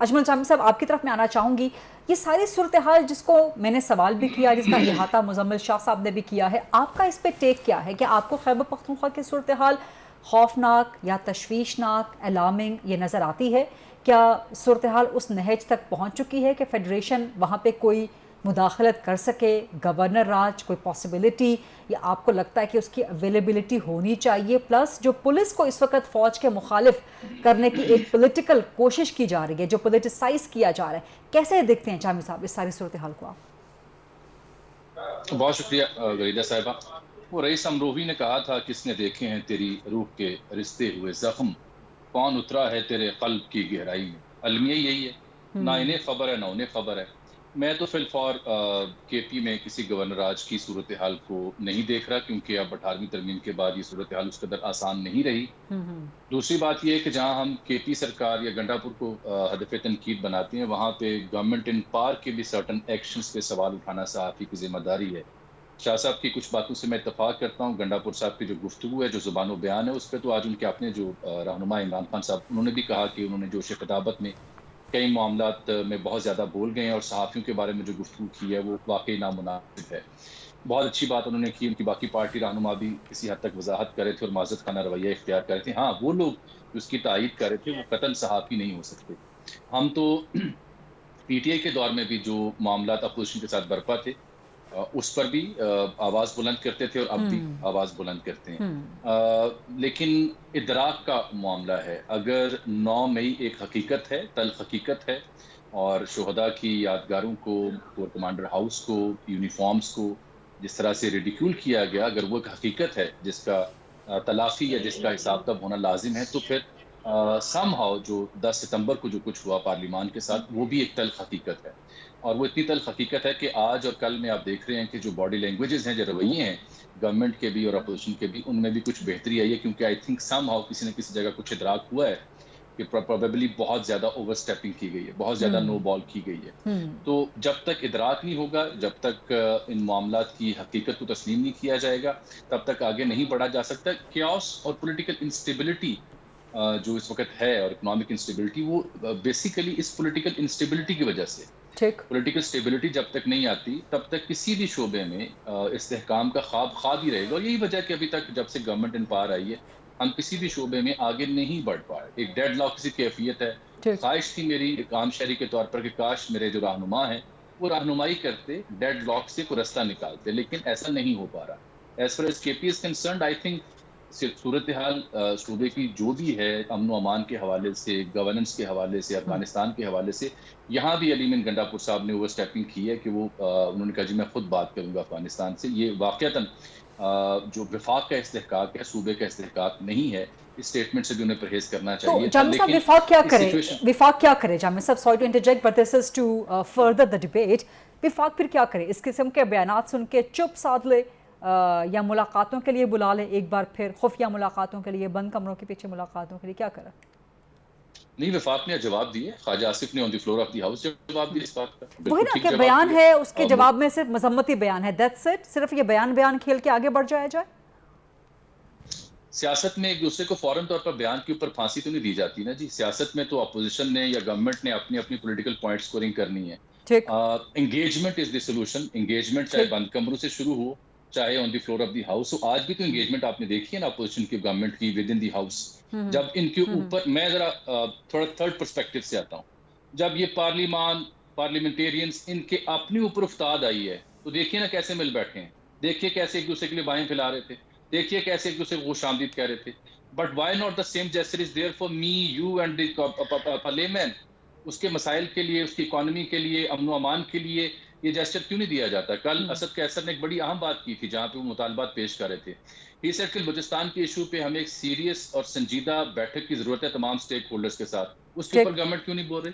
अजमल जामी साहब, आपकी तरफ मैं आना चाहूँगी। ये सारी सूरत हाल जिसको मैंने सवाल भी किया, जिसका इहाता मुजम्मिल शाह साहब ने भी किया है, आपका इस पे टेक क्या है? क्या आपको खैबर पख्तूनख्वा की सूरत हाल खौफनाक या तशवीशनाक, अलार्मिंग ये नज़र आती है? क्या सूरत हाल उस नहज तक पहुँच चुकी है कि फेडरेशन वहाँ पे कोई मुदाखलत कर सके, गवर्नर राज कोई पॉसिबिलिटी, या आपको लगता है कि उसकी अवेलेबिलिटी होनी चाहिए? प्लस जो पुलिस को इस वक्त फ़ौज के मुखालिफ करने की एक पॉलिटिकल कोशिश की जा रही है, जो पॉलिटिसाइज किया जा रहा है, कैसे देखते हैं जामी साहब इस सारी सूरत हाल को आप? बहुत शुक्रिया गरीदा साहिबा। वो रईस अमरोही ने कहा था, किसने देखे हैं तेरी रूह के रिश्ते हुए जख्म, कौन उतरा है तेरे कल्ब की गहराई में। अलमिया यही है, ना इन्हें खबर है ना उन्हें खबर है। मैं तो फिलफौर केपी में किसी गवर्नर आज की सूरत हाल को नहीं देख रहा, क्योंकि अब 18वीं तरमीम के बाद ये सूरत हाल उस कदर आसान नहीं रही। दूसरी बात यह है कि जहां हम केपी सरकार या गंडापुर को हदफ तनकीद बनाते हैं, वहां पे गवर्नमेंट इन पार के भी सर्टन एक्शंस पे सवाल उठाना सहाफ़ी की जिम्मेदारी है। शाह साहब की कुछ बातों से मैं इत्तफाक करता हूँ। गंडापुर साहब की जो गुफ्तगू है, जो ज़ुबान बयान है, उस पर तो आज उनके अपने जो रहनुमा इमरान खान साहब, उन्होंने भी कहा कि उन्होंने जोश खिताबत में कई मामलात में बहुत ज़्यादा बोल गए हैं और सहाफ़ियों के बारे में जो गुफ्तगू की है वो वाकई नामुनासिब है। बहुत अच्छी बात उन्होंने की। उनकी बाकी पार्टी रहनुमा भी किसी हद तक वजाहत कर रहे थे और माज़रत खाना रवैया इख्तियार कर रहे थे। हाँ, वो लोग जो उसकी तायीद कर रहे थे वो कतन सहाफ़ी नहीं हो सकते। हम तो पीटीआई के दौर में भी जो मामलात अपोजिशन के साथ बरपा थे, उस पर भी आवाज़ बुलंद करते थे और अब भी आवाज़ बुलंद करते हैं। लेकिन इदराक का मामला है। अगर 9 मई एक हकीकत है, तल्ख़ हकीकत है, और शुहदा की यादगारों को, कोर कमांडर हाउस को, यूनिफ़ॉर्म्स को जिस तरह से रिडिक्यूल किया गया, अगर वो एक हकीकत है जिसका तलाफ़ी या जिसका हिसाब तब होना लाज़िम है, तो फिर समहाउ जो 10 सितंबर को जो कुछ हुआ पार्लिमान के साथ, वो भी एक तल्ख़ हकीकत है। और वो इतनी तल्ख़ हकीकत है कि आज और कल में आप देख रहे हैं कि जो बॉडी लैंग्वेजेज़ हैं, जो रवैये हैं, गवर्नमेंट के भी और अपोजिशन के भी, उनमें भी कुछ बेहतरी आई है, क्योंकि आई थिंक समहाउ किसी न किसी जगह कुछ इदराक हुआ है कि प्रोबेबली बहुत ज़्यादा ओवरस्टेपिंग की गई है, बहुत ज़्यादा नो बॉल की गई है। तो जब तक इदराक नहीं होगा, जब तक इन मामलात की हकीकत को तस्लीम नहीं किया जाएगा, तब तक आगे नहीं बढ़ा जा सकता। chaos और पॉलिटिकल इंस्टेबिलिटी जो इस वक़्त है, और इकोनॉमिक इंस्टेबिलिटी, वो बेसिकली इस पॉलिटिकल इंस्टेबिलिटी की वजह से। ठीक। पॉलिटिकल स्टेबिलिटी जब तक नहीं आती, तब तक किसी भी शोबे में इस्तेहकाम का ख्वाब ख्वाब ही रहेगा। और यही वजह कि अभी तक जब से गवर्नमेंट इन पावर आई है, हम किसी भी शोबे में आगे नहीं बढ़ पाए। एक डेडलॉक सी कैफियत है। ठीक। ख्वाहिश थी मेरी एक आम शहरी के तौर पर कि काश मेरे जो रहनुमा हैं, वो रहनुमाई करते, डेडलॉक से कोई रास्ता निकालते, लेकिन ऐसा नहीं हो पा रहा। As far as KP is concerned, I think सूरत हाल सूबे की जो भी है, अमन अमान के हवाले से, गवर्नेंस के हवाले से, अफगानिस्तान के हवाले से, यहाँ भी अलीमिन गंडापुर साहब ने ओवर स्टेपिंग की है कि वो उन्होंने कहा जी मैं खुद बात करूंगा अफगानिस्तान से। ये वाकयातन जो विफाक का इस्तेहकाक है, सूबे का इस्तेहकाक नहीं है। इस स्टेटमेंट से भी उन्हें परहेज करना तो चाहिए था। जामी साहब, लेकिन विफाक क्या इस करे? सिचुएशन, विफाक क्या करे जामी साहब? Sorry to interject, but this is to further the debate. विफाक फिर क्या करे? इस किस्म के बयानात सुन के चुप साध ले, या मुलाकातों के लिए बुला ले एक बार फिर, खुफिया मुलाकातों के लिए, बंद कमरों के पीछे मुलाकातों के लिए, क्या करे? नहीं, विफाक ने जवाब दिए। ख्वाजा आसिफ ने on the floor of the house जवाब दिया इस बात का, वही बिल्कुल ना ठीक कि जवाब बयान दिया। है, उसके और जवाब में सिर्फ मजम्मती बयान है, दैट्स इट। सिर्फ ये बयान बयान खेल के आगे बढ़ जाया जाए। सियासत में एक दूसरे को फौरन तौर पर बयान के ऊपर फांसी तो नहीं दी जाती ना जी। सियासत में तो अपोजिशन ने या गवर्नमेंट ने अपनी अपनी पॉलिटिकल पॉइंट स्कोरिंग करनी है। ठीक। Engagement is the solution. Engagement चाहे ठीक। बंद कमरों से शुरू हो, चाहे on the floor of the house हो। आज भी तो एंगेजमेंट आपने देखी है ना अपोजिशन की, गवर्नमेंट की विद इन द हाउस। जब इनके ऊपर, मैं जरा थोड़ा थर्ड पर्सपेक्टिव से आता हूँ, जब ये पार्लियामान, पार्लियामेंटेरियंस इनके अपने ऊपर उफ्ताद आई है, तो देखिए ना कैसे मिल बैठे हैं। देखिए कैसे एक दूसरे के लिए बाहें फैला रहे थे, देखिए कैसे एक दूसरे को खुशामदीद कह रहे थे। But why not the same gesture is there for me, you and the layman? उसके मसाइल के लिए, उसकी इकोनॉमी के लिए, अमन अमान के लिए ये जेस्चर क्यों नहीं दिया जाता? कल असद कैसर ने एक बड़ी अहम बात की थी, जहां पे वो मुतालबात पेश कर रहे थे। ही सेड कि बलूचिस्तान के इशू पे हमें एक सीरियस और संजीदा बैठक की जरूरत है तमाम स्टेक होल्डर्स के साथ। उसके ऊपर ठीक। गवर्नमेंट क्यों नहीं बोल रही?